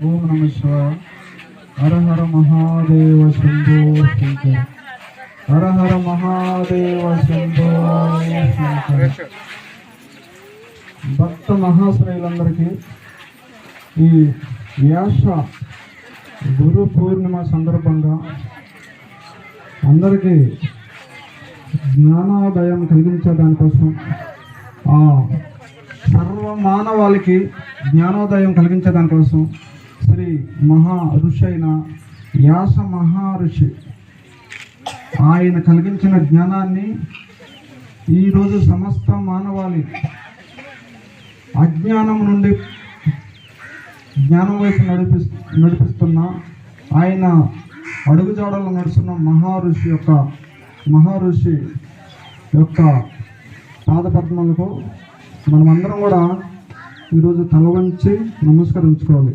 ఓం నమః శివాయ. హర హర మహాదేవ శంభో శంకర. హర హర మహాదేవ శంభో శంకర. భక్త మహాశ్రేయులందరికీ ఈ వ్యాస గురు పూర్ణిమ సందర్భంగా అందరికీ జ్ఞానోదయం కలిగించే దానికోసం సర్వ మానవాళికి జ్ఞానోదయం కలిగించే దానికోసం శ్రీ మహా ఋషి అయిన వ్యాస మహర్షి ఆయన కలిగించిన జ్ఞానాన్ని ఈరోజు సమస్త మానవాళి అజ్ఞానం నుండి జ్ఞానం వైపు నడిపిస్తున్న ఆయన అడుగుజాడల్లో నడుస్తున్న మహర్షి యొక్క పాదపద్మలకు మనమందరం కూడా ఈరోజు తల వంచి నమస్కరించుకోవాలి.